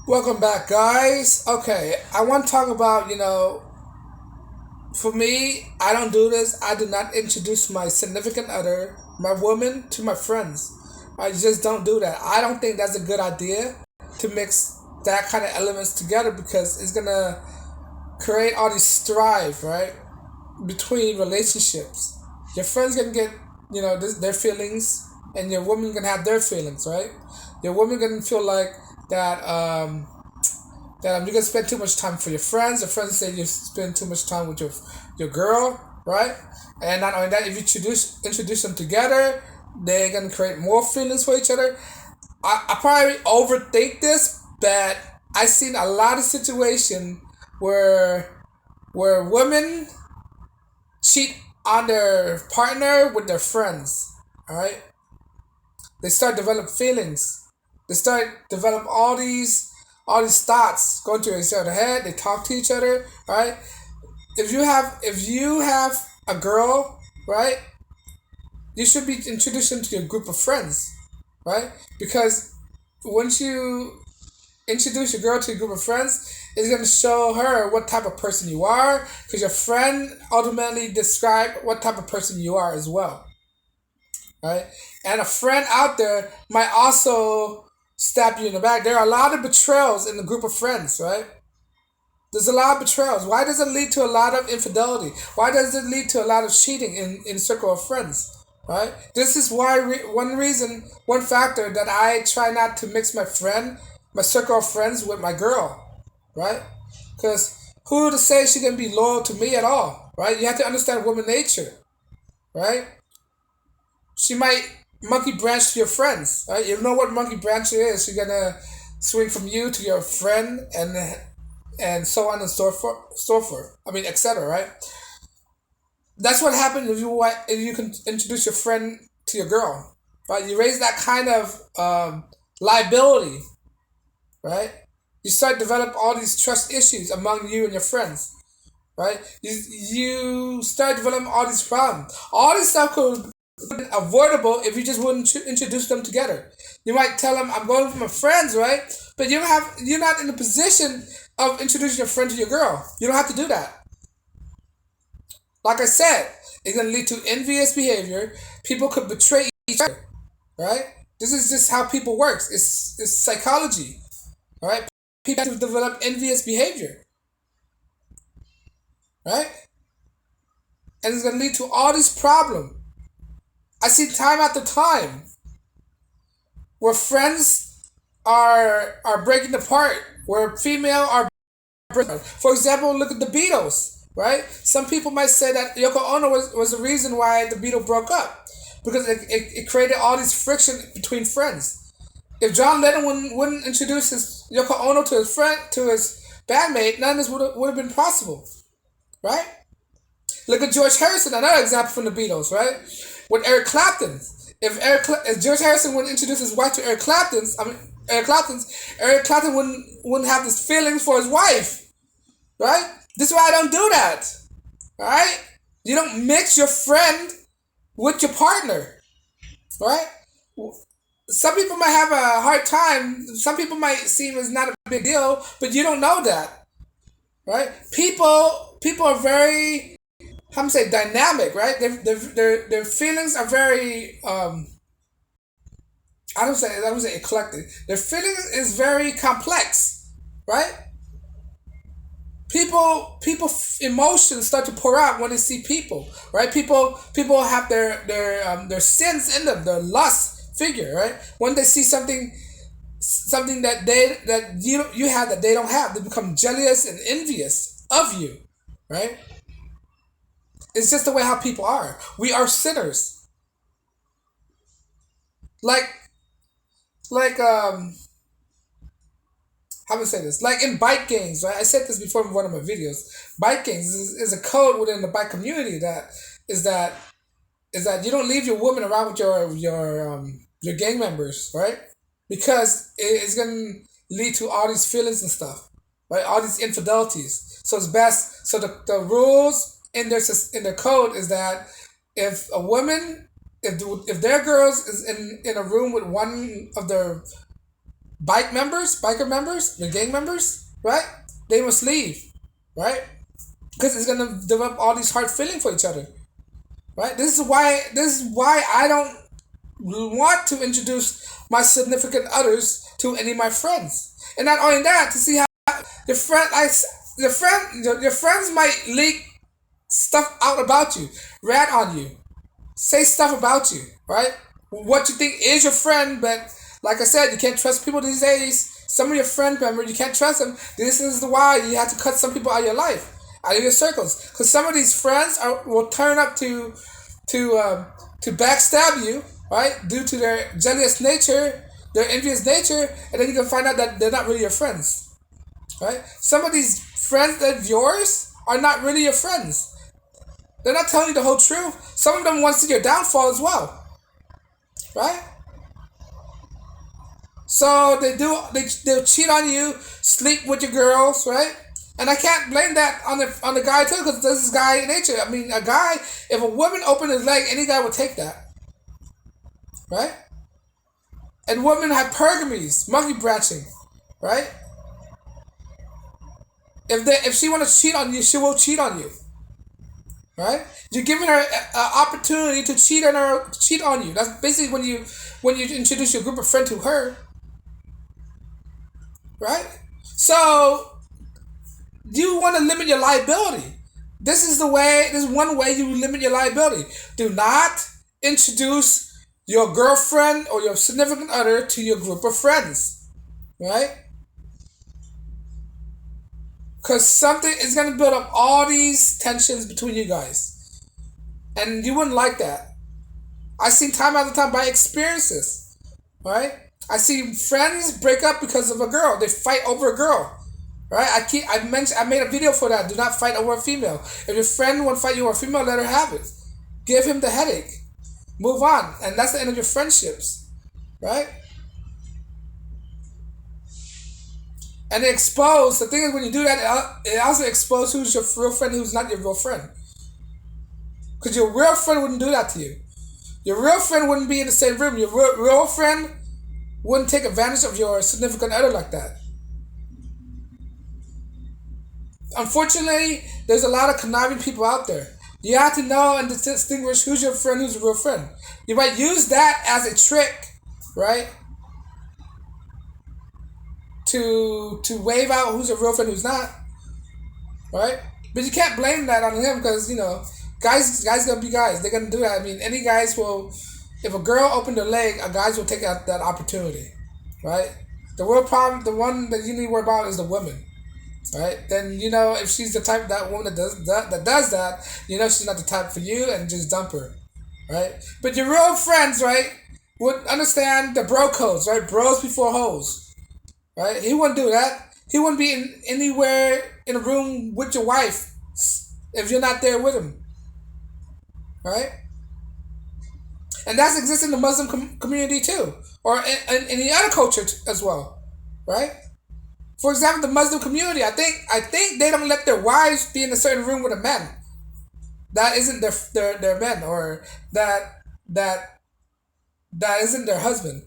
Welcome back, guys. Okay, I want to talk about, for me, I don't do this. I do not introduce my significant other, my woman, to my friends. I just don't do that. I don't think that's a good idea to mix that kind of elements together because it's gonna create all this strife, right, between relationships. Your friends gonna get, their feelings, and your woman gonna have their feelings, right? Your woman gonna feel like that you're gonna spend too much time for your friends. Your friends say you spend too much time with your girl, right? And not only that, if you introduce them together, they're gonna create more feelings for each other. I probably overthink this, but I've seen a lot of situations where women cheat on their partner with their friends. All right, they start develop feelings. They start develop all these thoughts going to each other's head. They talk to each other, right? If you have a girl, right, you should be introducing to your group of friends, right? Because once you introduce your girl to a group of friends, it's going to show her what type of person you are, because your friend ultimately describe what type of person you are as well, right? And a friend out there might also stab you in the back. There are a lot of betrayals in the group of friends, right? There's a lot of betrayals. Why does it lead to a lot of infidelity? Why does it lead to a lot of cheating in a circle of friends? Right? This is why one factor that I try not to mix my circle of friends with my girl, right? Because who to say she can be loyal to me at all, right? You have to understand woman nature, right? She might monkey branch to your friends, right? You know what monkey branch is. She's gonna swing from you to your friend and so on and so forth. I mean, etc. Right? That's what happens if you can introduce your friend to your girl, right? You raise that kind of liability, right? You start develop all these trust issues among you and your friends, right? You start developing all these problems. All this stuff could be avoidable if you just wouldn't introduce them together. You might tell them, "I'm going with my friends," right? But you're not in a position of introducing your friend to your girl. You don't have to do that. Like I said, it's gonna lead to envious behavior. People could betray each other, right? This is just how people works. It's psychology, right? People have to develop envious behavior, right? And it's gonna lead to all these problems. I see time after time where friends are breaking apart, where female are breaking apart. For example, look at the Beatles, right? Some people might say that Yoko Ono was the reason why the Beatles broke up because it created all this friction between friends. If John Lennon wouldn't introduce his Yoko Ono to his bandmate, none of this would have been possible, right? Look at George Harrison, another example from the Beatles, right? With Eric Clapton. If George Harrison would introduce his wife to Eric Clapton wouldn't have his feelings for his wife, right? This is why I don't do that, right? You don't mix your friend with your partner, right? Some people might have a hard time. Some people might seem as not a big deal, but you don't know that, right? People are very, how to say, dynamic, right? Their feelings are very I don't say eclectic. Their feelings is very complex, right? People emotions start to pour out when they see people, right? People have their sins in them, their lust figure, right? When they see something that you have that they don't have, they become jealous and envious of you, right? It's just the way how people are. We are sinners. Like like how do I say this? Like in bike gangs, right? I said this before in one of my videos. Bike gangs is a code within the bike community that is that is that you don't leave your woman around with your gang members, right? Because it's gonna lead to all these feelings and stuff, right? All these infidelities. So it's best. So the rules in their code is that if a woman if their girls is in a room with one of their biker members, the gang members, right? They must leave, right? Because it's gonna develop all these hard feelings for each other, right? This is why I don't want to introduce my significant others to any of my friends, and not only that, to see how your friend, like your friends might leak stuff out about you, rat on you, say stuff about you, right? What you think is your friend, but like I said, you can't trust people these days. Some of your friend members, you can't trust them. This is why you have to cut some people out of your life, out of your circles, because some of these friends will turn up to backstab you, right? Due to their jealous nature, their envious nature, and then you can find out that they're not really your friends, right? Some of these friends of yours are not really your friends. They're not telling you the whole truth. Some of them want to see your downfall as well, right? So they'll cheat on you, sleep with your girls, right? And I can't blame that on the guy too, because this is guy nature. I mean, a guy, if a woman opened his leg, any guy would take that, right? And women have hypergamies, monkey branching, right? If she want to cheat on you, she will cheat on you, right? You're giving her an opportunity to cheat on you. That's basically when you introduce your group of friends to her, right? So you want to limit your liability. This is the way. This is one way you limit your liability. Do not introduce your girlfriend or your significant other to your group of friends, right? Because something is going to build up all these tensions between you guys, and you wouldn't like that. I seen time after time by experiences, right? I see friends break up because of a girl. They fight over a girl, right? I made a video for that. Do not fight over a female. If your friend want to fight you over a female, let her have it. Give him the headache. Move on, and that's the end of your friendships, right? And expose. The thing is, when you do that, it also exposes who's your real friend, who's not your real friend. Because your real friend wouldn't do that to you. Your real friend wouldn't be in the same room. Your real friend wouldn't take advantage of your significant other like that. Unfortunately, there's a lot of conniving people out there. You have to know and distinguish who's your friend, who's a real friend. You might use that as a trick, right? To wave out who's a real friend, who's not, right? But you can't blame that on him because guys gonna be guys. They're gonna do that. I mean, any guys will. If a girl opened her leg, a guys will take out that opportunity, right? The real problem, the one that you need to worry about is the woman, right? Then if she's the type, that woman that does that, she's not the type for you, and just dump her, right? But your real friends, right, would understand the bro codes, right? Bros before hoes, right? He wouldn't do that. He wouldn't be anywhere in a room with your wife if you're not there with him, right? And that's exists in the Muslim community too, or in any other culture as well, right? For example, the Muslim community, I think they don't let their wives be in a certain room with a man that isn't their men, or that isn't their husband.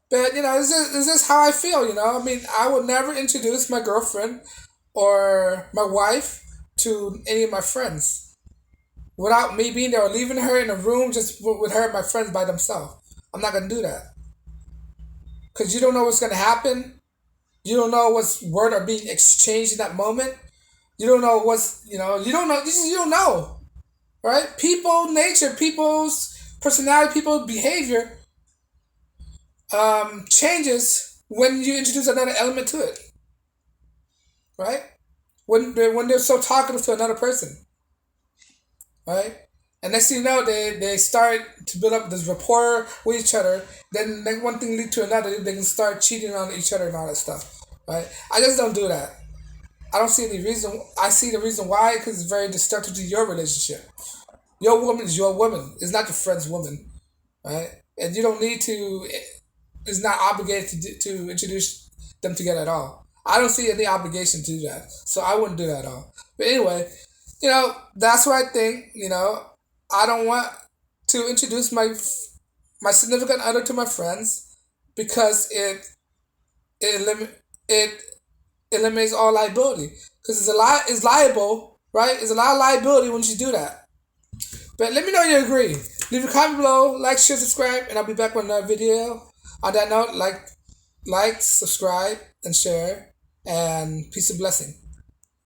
But it's just how I feel. I mean, I would never introduce my girlfriend or my wife to any of my friends without me being there, or leaving her in a room just with her and my friends by themselves. I'm not gonna do that because you don't know what's gonna happen. You don't know what's word are being exchanged in that moment. You don't know what's you don't know. You don't know, right? People, nature, people's personality, people's behavior changes when you introduce another element to it, right? When they're so talkative to another person, right? And next thing you know, they start to build up this rapport with each other. Then one thing lead to another. They can start cheating on each other and all that stuff, right? I just don't do that. I don't see any reason. I see the reason why, because it's very destructive to your relationship. Your woman is your woman. It's not your friend's woman, right? And you don't need to. It's not obligated to introduce them together at all. I don't see any obligation to do that, so I wouldn't do that at all. But anyway, that's what I think. I don't want to introduce my significant other to my friends. because it eliminates all liability, because it's liable, right? It's a lot of liability when you do that. But let me know you agree. Leave a comment below, like, share, subscribe, and I'll be back with another video. On that note, like, subscribe, and share, and peace and blessing.